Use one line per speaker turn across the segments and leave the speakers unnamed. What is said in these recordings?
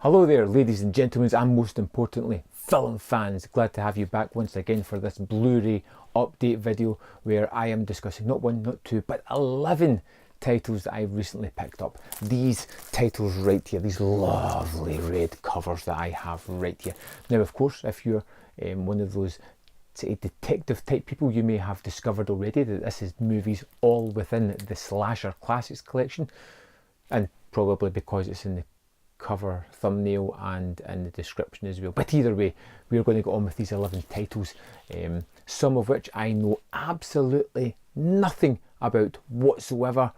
Hello there, ladies and gentlemen, and most importantly, film fans. Glad to have you back once again for this Blu-ray update video where I am discussing not one, not two, but 11 titles that I've recently picked up. These titles right here, these lovely red covers that I have right here. Now, of course, if you're one of those detective type people, you may have discovered already that this is movies all within the Slasher Classics collection, and probably because it's in the cover thumbnail and in the description as well. But either way, we're going to go on with these 11 titles, some of which I know absolutely nothing about whatsoever,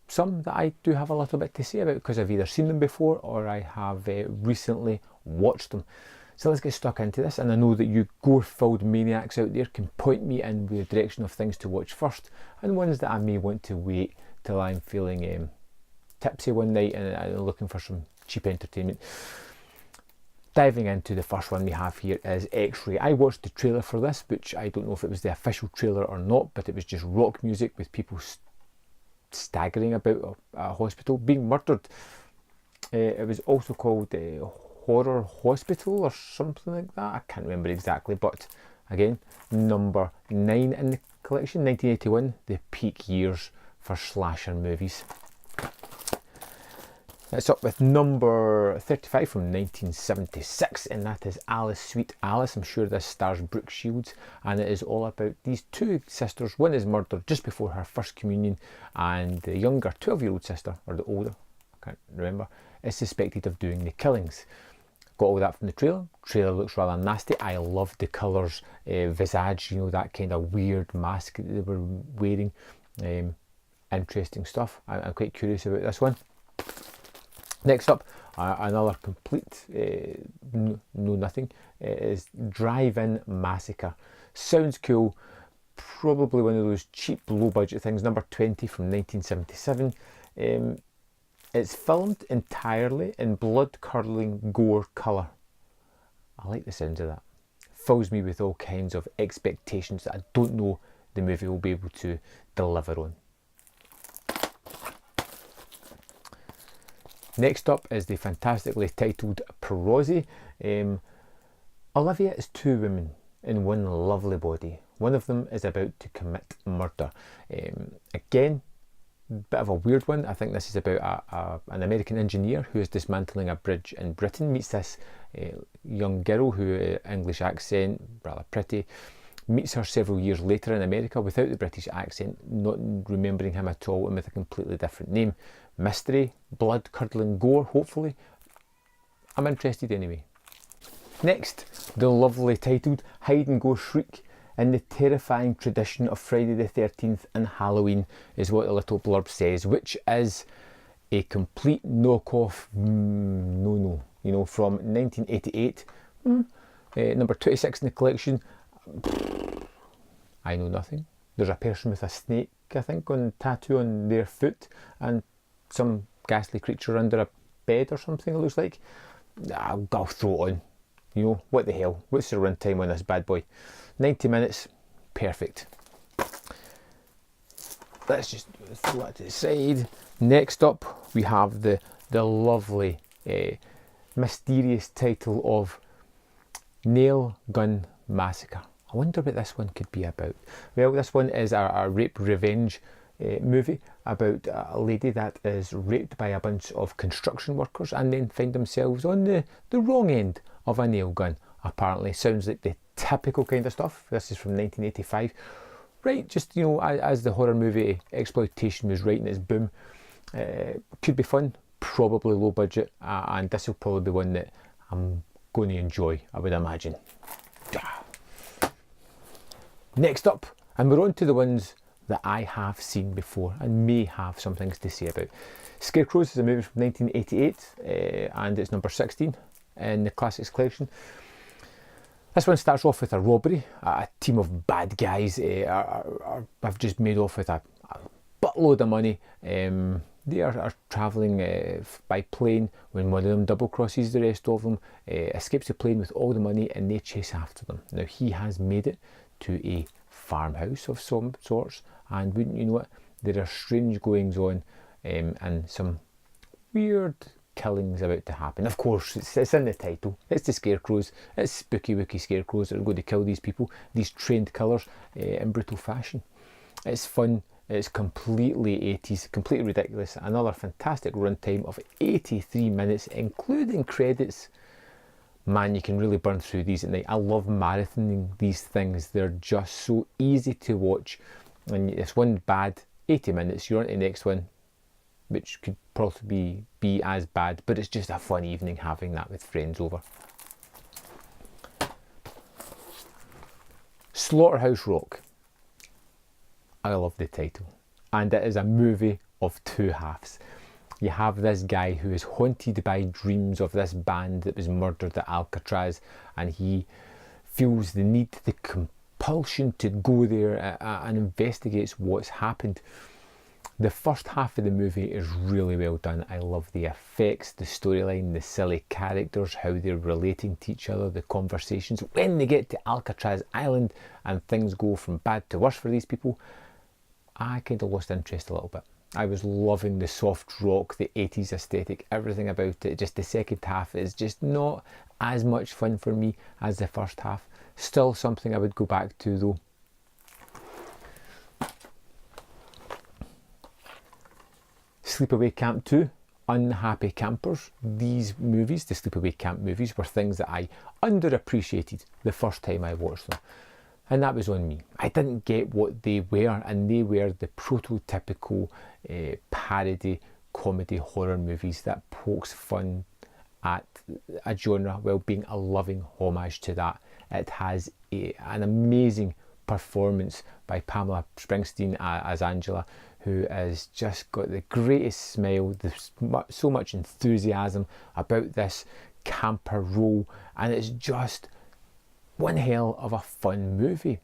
some that I do have a little bit to say about because I've either seen them before or I have recently watched them. So let's get stuck into this, and I know that you gore-filled maniacs out there can point me in the direction of things to watch first and ones that I may want to wait till I'm feeling tipsy one night and looking for some cheap entertainment. Diving into the first one we have here is X-Ray. I watched the trailer for this, which I don't know if it was the official trailer or not, but it was just rock music with people staggering about a hospital being murdered. It was also called Horror Hospital or something like that. I can't remember exactly, but again, number 9 in the collection, 1981, the peak years for slasher movies. It's up with number 35 from 1976, and that is Alice, Sweet Alice. I'm sure this stars Brooke Shields, and it is all about these two sisters. One is murdered just before her first communion, and the younger 12-year-old sister, or the older, I can't remember, is suspected of doing the killings. Got all that from the trailer. Trailer looks rather nasty. I love the colours, visage, you know, that kind of weird mask that they were wearing. Interesting stuff. I'm quite curious about this one. Next up, another complete know-nothing is Drive-In Massacre. Sounds cool, probably one of those cheap, low-budget things. Number 20 from 1977. It's filmed entirely in blood-curdling gore colour. I like the sounds of that. Fills me with all kinds of expectations that I don't know the movie will be able to deliver on. Next up is the fantastically titled Rosy. Olivia is two women in one lovely body. One of them is about to commit murder. Again, bit of a weird one. I think this is about an American engineer who is dismantling a bridge in Britain, meets this young girl who, English accent, rather pretty, meets her several years later in America without the British accent, not remembering him at all and with a completely different name. Mystery, blood-curdling gore, hopefully. I'm interested anyway. Next, the lovely titled Hide and Go Shriek. In the terrifying tradition of Friday the 13th and Halloween is what the little blurb says, which is a complete knockoff no-no, you know, from 1988. Number 26 in the collection. I know nothing. There's a person with a snake, I think, on tattoo on their foot, and some ghastly creature under a bed or something, it looks like. I'll throw it on. You know, what the hell? What's the run time on this bad boy? 90 minutes, perfect. Let's just throw that to the side. Next up, we have the lovely, mysterious title of Nail Gun Massacre. I wonder what this one could be about. Well, this one is a rape revenge movie about a lady that is raped by a bunch of construction workers and then find themselves on the wrong end of a nail gun. Apparently, sounds like the typical kind of stuff. This is from 1985. Right, just, you know, as the horror movie exploitation was right in its boom. Could be fun, probably low budget, and this will probably be one that I'm going to enjoy, I would imagine. Next up, and we're on to the ones that I have seen before and may have some things to say about. Scarecrows is a movie from 1988, and it's number 16 in the Classics collection. This one starts off with a robbery. A team of bad guys have just made off with a buttload of money. They are travelling by plane when one of them double crosses the rest of them, escapes the plane with all the money, and they chase after them. Now, he has made it to a farmhouse of some sorts, and wouldn't you know it, there are strange goings on and some weird killing's about to happen. Of course, it's in the title. It's the scarecrows. It's spooky wooky scarecrows that are going to kill these people, these trained killers, in brutal fashion. It's fun. It's completely 80s, completely ridiculous. Another fantastic runtime of 83 minutes, including credits. Man, you can really burn through these at night. I love marathoning these things. They're just so easy to watch. And it's one bad 80 minutes, you're on to the next one, which could probably be as bad, but it's just a fun evening having that with friends over. Slaughterhouse Rock. I love the title. And it is a movie of two halves. You have this guy who is haunted by dreams of this band that was murdered at Alcatraz, and he feels the need, the compulsion to go there and investigates what's happened. The first half of the movie is really well done. I love the effects, the storyline, the silly characters, how they're relating to each other, the conversations. When they get to Alcatraz Island and things go from bad to worse for these people, I kind of lost interest a little bit. I was loving the soft rock, the 80s aesthetic, everything about it. Just the second half is just not as much fun for me as the first half. Still something I would go back to though. Sleepaway Camp 2, Unhappy Campers. These movies, the Sleepaway Camp movies, were things that I underappreciated the first time I watched them. And that was on me. I didn't get what they were, and they were the prototypical parody comedy horror movies that pokes fun at a genre while being a loving homage to that. It has an amazing performance by Pamela Springsteen as Angela, who has just got the greatest smile, so much enthusiasm about this camper role, and it's just one hell of a fun movie.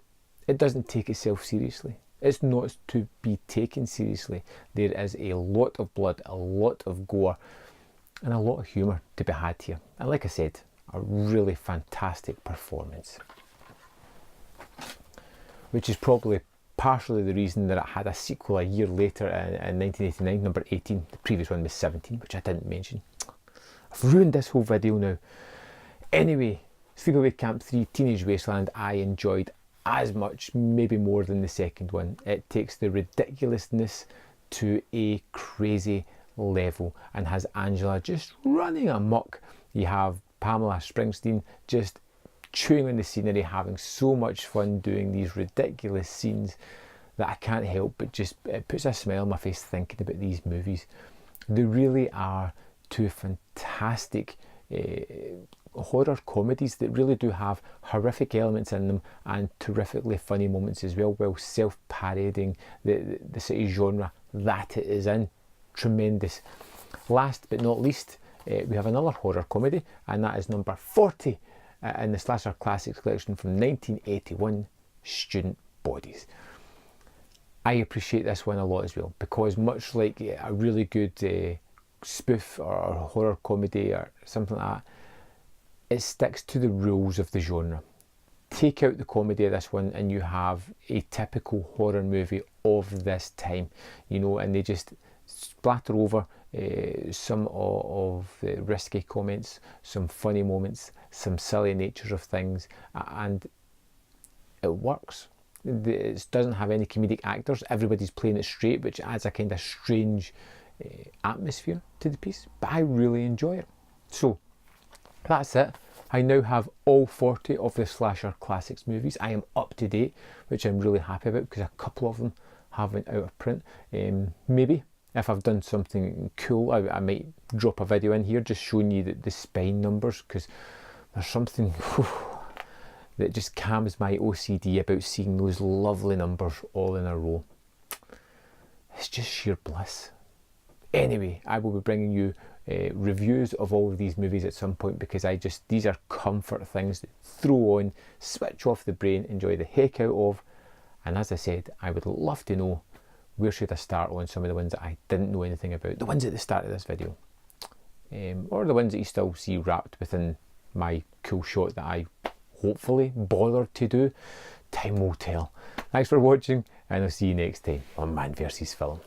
It doesn't take itself seriously. It's not to be taken seriously. There is a lot of blood, a lot of gore, and a lot of humour to be had here. And like I said, a really fantastic performance. Which is probably partially the reason that it had a sequel a year later in 1989, number 18. The previous one was 17, which I didn't mention. I've ruined this whole video now. Anyway, Sleepaway Camp 3, Teenage Wasteland, I enjoyed as much, maybe more than the second one. It takes the ridiculousness to a crazy level and has Angela just running amok. You have Pamela Springsteen just chewing on the scenery, having so much fun doing these ridiculous scenes that I can't help but just, it puts a smile on my face thinking about these movies. They really are two fantastic horror comedies that really do have horrific elements in them and terrifically funny moments as well, while self-parodying the sort of genre that it is in. Tremendous. Last but not least, we have another horror comedy, and that is number 40 in the Slasher Classics collection from 1981, Student Bodies. I appreciate this one a lot as well, because much like a really good spoof or horror comedy or something like that, it sticks to the rules of the genre. Take out the comedy of this one and you have a typical horror movie of this time, you know, and they just splatter over some of the risky comments, some funny moments, some silly natures of things, and it works. It doesn't have any comedic actors, everybody's playing it straight, which adds a kind of strange atmosphere to the piece, but I really enjoy it. So that's it. I now have all 40 of the Slasher Classics movies. I am up to date, which I'm really happy about because a couple of them have been out of print. Maybe if I've done something cool, I might drop a video in here just showing you the spine numbers, because there's something that just calms my OCD about seeing those lovely numbers all in a row. It's just sheer bliss. Anyway, I will be bringing you reviews of all of these movies at some point, because these are comfort things that throw on, switch off the brain, enjoy the heck out of. And as I said, I would love to know, where should I start on some of the ones that I didn't know anything about, the ones at the start of this video, or the ones that you still see wrapped within my cool shot that I hopefully bothered to do. Time will tell. Thanks for watching, and I'll see you next time on Man vs Film.